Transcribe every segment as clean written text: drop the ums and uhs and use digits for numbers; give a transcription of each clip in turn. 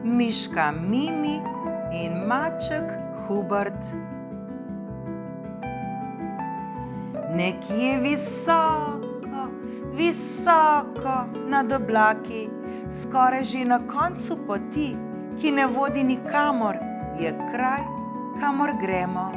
miška Mimi in maček Hubert. Nekje visoko, visoko nad oblaki, skoraj že na koncu poti, ki ne vodi nikamor, je kraj, kamor gremo.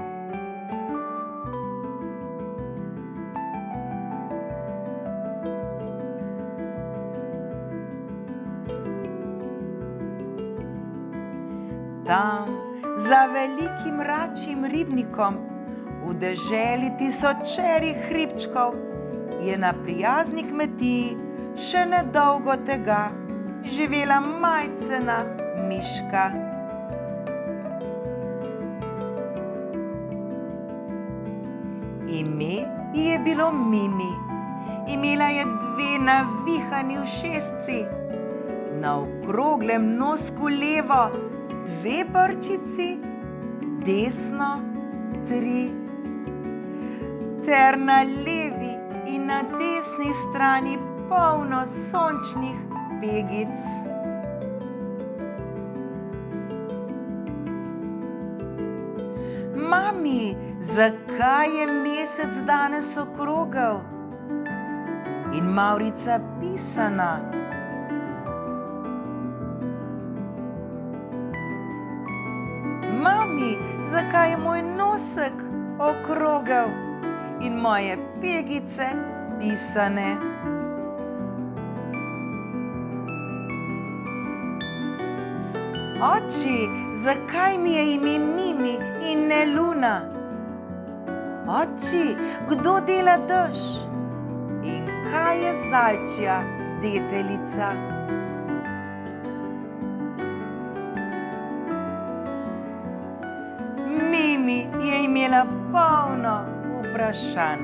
Tam, za velikim račjim ribnikom, v deželi tisočerih hribčkov, je na prijazni kmetiji še nedolgo tega živela majcena miška. Ime ji je bilo Mimi. Imela je 2 navihani ušesci, na okroglem nosku levo 2 brčici, desno 3, ter na levi in na desni strani polno sončnih pegic. Mami, zakaj je mesec danes okrogel in mavrica pisana? Mami, zakaj je moj nosek okrogel in moje pegice pisane? Oči, zakaj mi je ime Mimi in ne Luna? Oči, kdo dela dež? In kaj je zajčja deteljica? Mimi je imela polno vprašanj.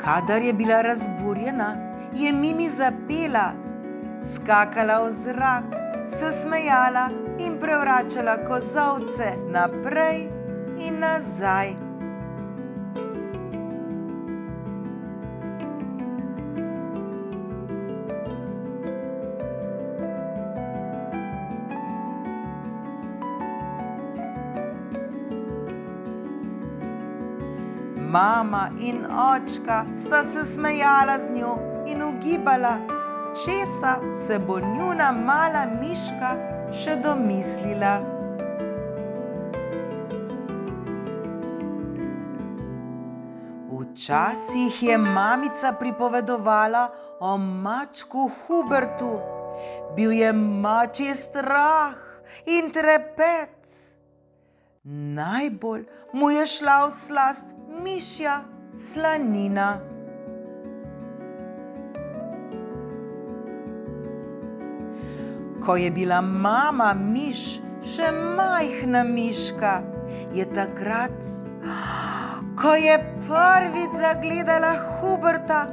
Kadar je bila razburjena, je Mimi zapela, skakala v zrak, se smejala in prevračala kozolce naprej in nazaj. Mama in očka sta se smejala z njo in ugibala, česa se bo njuna mala miška še domislila. Včasih je mamica pripovedovala o mačku Hubertu. Bil je mačji strah in trepet. Najbolj mu je šla v slast mišja slanina. Ko je bila mama miš še majhna miška, je takrat, ko je prvič zagledala Huberta,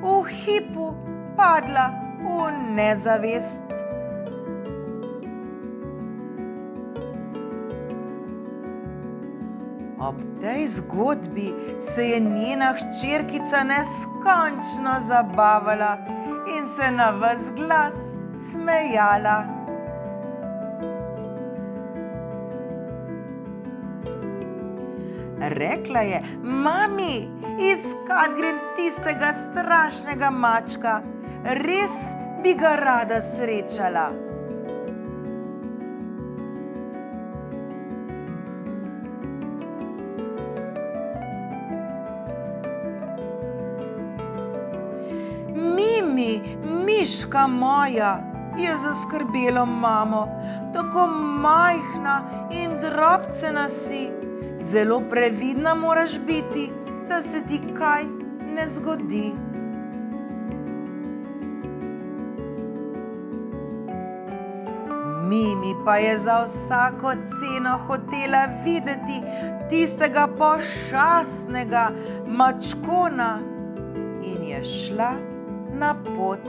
v hipu padla v nezavest. Ob tej zgodbi se je njena hčerkica neskončno zabavala in se na ves glas smejala. Rekla je: "Mami, iskat grem tistega strašnega mačka, res bi ga rada srečala." "Mimi, miška moja," je zaskrbelo mamo, "tako majhna in drobcena si. Zelo previdna moraš biti, da se ti kaj ne zgodi." Mimi pa je za vsako ceno hotela videti tistega pošastnega mačkona in je šla na pot.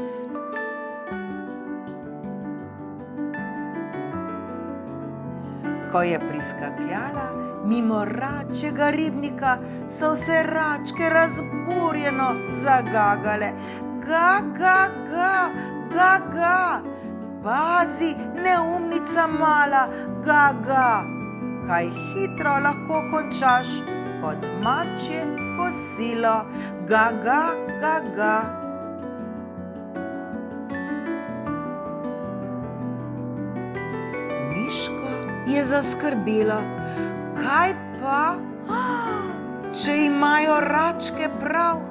Ko je priskakljala mimo račjega ribnika, so vse račke razburjeno zagagale. ga, ga, ga, ga, ga. Pazi, neumnica mala, ga, ga. Kaj hitro lahko končaš kot mačje kosilo, ga, ga, ga, ga. Miško je zaskrbela. Kaj pa, če imajo račke prav?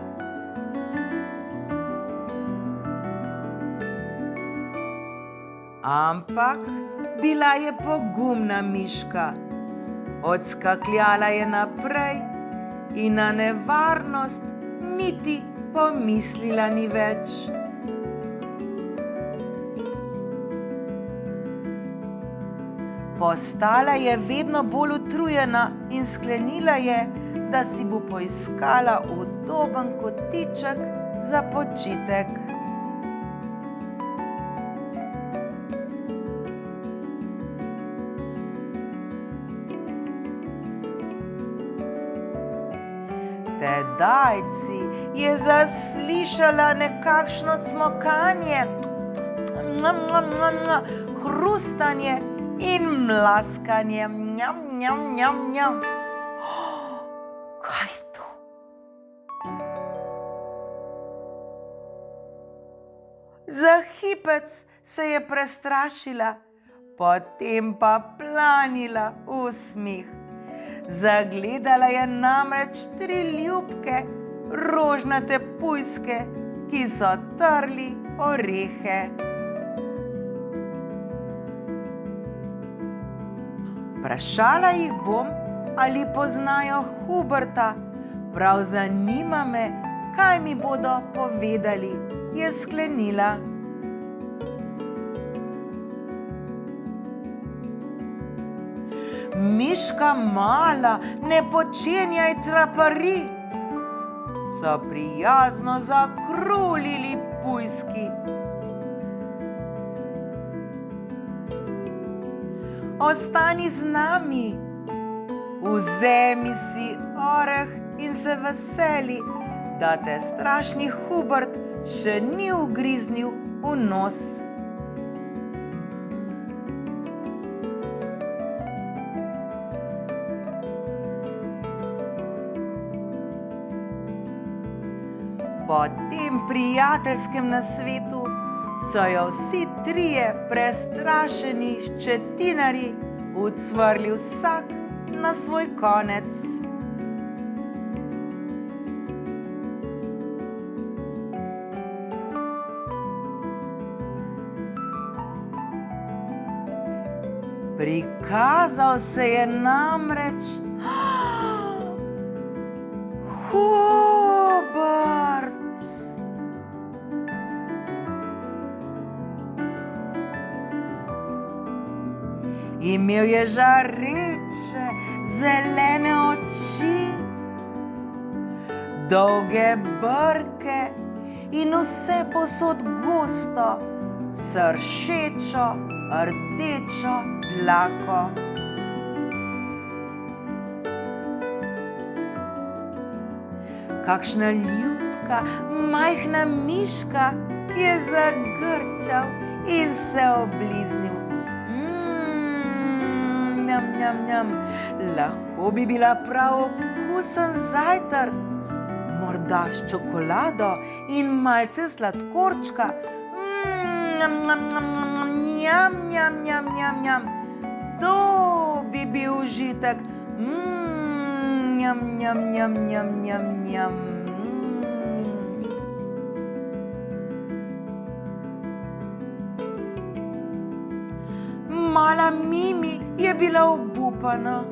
Ampak bila je pogumna miška. Odskakljala je naprej in na nevarnost niti pomislila ni več. Postala je vedno bolj utrujena in sklenila je, da si bo poiskala udoben kotiček za počitek. Tedaj je zaslišala nekakšno cmokanje, hrustanje in mlaskanje. Njam, njam, njam, njam. Kaj je to? Za hipec se je prestrašila, potem pa planila v smeh. Zagledala je namreč 3 ljubke, rožnate pujske, ki so trli orehe. Vprašala jih bom, ali poznajo Huberta. Prav zanima me, kaj mi bodo povedali, je sklenila. Miška mala, ne počenjaj traparij, so prijazno zakrulili pujski. Ostani z nami, vzemi si oreh in se veseli, da te strašni Hubert še ni ugriznil v nos. Po tem prijateljskem nasvetu so jo vsi 3 prestrašeni ščetinarji ucvrli vsak na svoj konec. Prikazal se je namreč Hubert. Imel je žareče zelene oči, dolge brke in vse povsod gosto, sršečo, rdečo dlako. Kakšna ljubka, majhna miška je zagrčal in se obliznil. Njam, njam, njam. Lahko bi bila prav okusen zajtrk, morda s čokolado in malce sladkorčka. Njam, njam, njam, njam, njam, njam, njam, njam. To bi bil užitek. Njam, njam, njam, njam, njam, njam. Mala Mimi je bila obupana.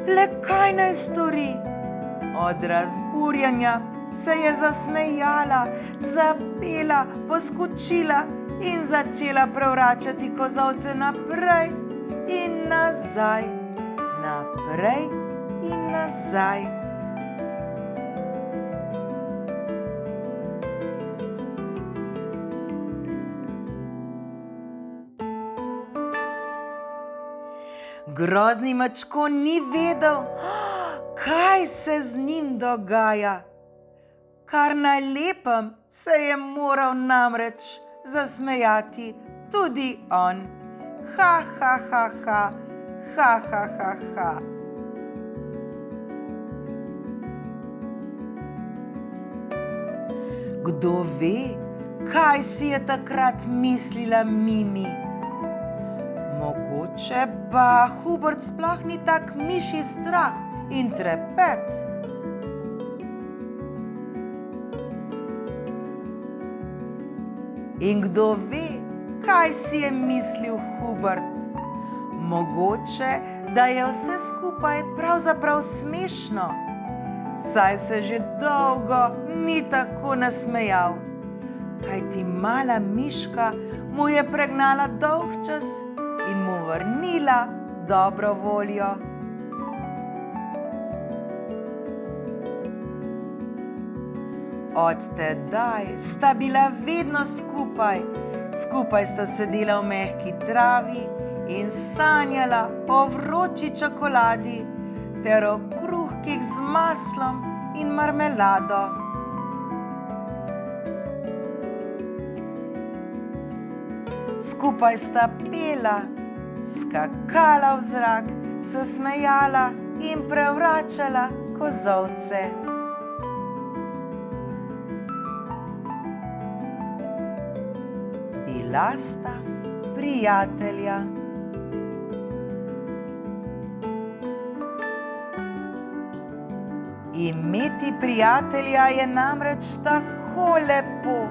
Le kaj naj stori? Od razburjenja se je zasmejala, zapela, poskočila in začela prevračati kozolce naprej in nazaj, naprej in nazaj. Grozni mačkon ni vedel, kaj se z njim dogaja. Kar na lepem se je moral namreč zasmejati tudi on. Ha, ha, ha, ha, ha, ha, ha, ha. Kdo ve, kaj si je takrat mislila Mimi? Mogoče pa Hubert sploh ni tak mišji strah in trepet. In kdo ve, kaj si je mislil Hubert? Mogoče, da je vse skupaj pravzaprav smešno, saj se že dolgo ni tako nasmejal, kajti mala miška mu je pregnala dolgčas in mu vrnila dobro voljo. Od tedaj sta bila vedno skupaj, skupaj sta sedela v mehki travi in sanjala o vroči čokoladi ter o kruhkih z maslom in marmelado. Skupaj sta pela, skakala v zrak, se smejala in prevračala kozolce. Bila sta prijatelja. Imeti prijatelja je namreč tako lepo,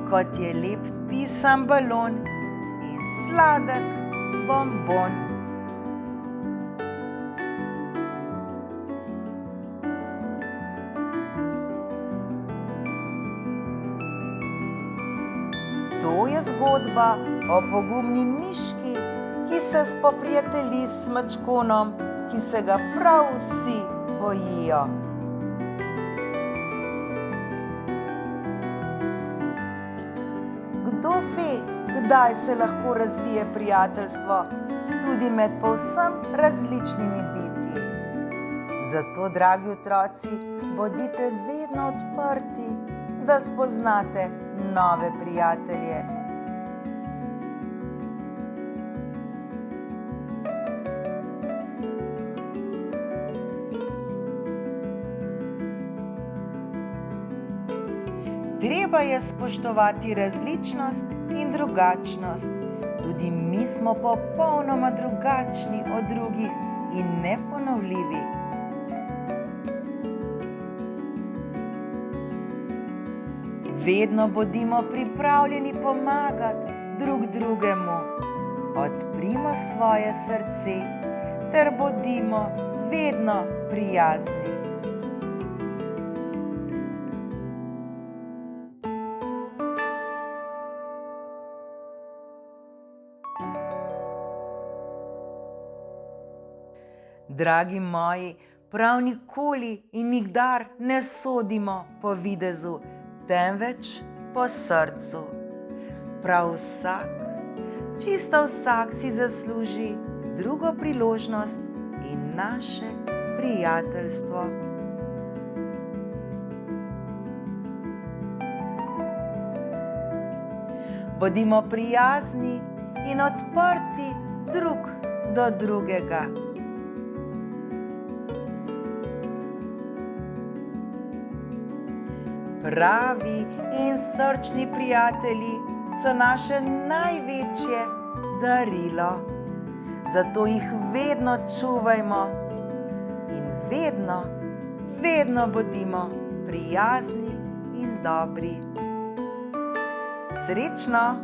kot je lep pisan balon in sladek bonbon. To je zgodba o pogumni miški, ki se spoprijatelji s mačkonom, ki se ga prav vsi bojijo. Kdo ve, kdaj se lahko razvije prijateljstvo tudi med povsem različnimi bitji. Zato, dragi otroci, bodite vedno odprti, da spoznate nove prijatelje. Treba je spoštovati različnost in drugačnost. Tudi mi smo popolnoma drugačni od drugih in neponovljivi. Vedno bodimo pripravljeni pomagati drug drugemu. Odprimo svoje srce ter bodimo vedno prijazni. Dragi moji, prav nikoli in nikdar ne sodimo po videzu, temveč po srcu. Prav vsak, čisto vsak si zasluži drugo priložnost in naše prijateljstvo. Bodimo prijazni in odprti drug do drugega. Pravi in srčni prijatelji so naše največje darilo. Zato jih vedno čuvajmo in vedno bodimo prijazni in dobri. Srečno!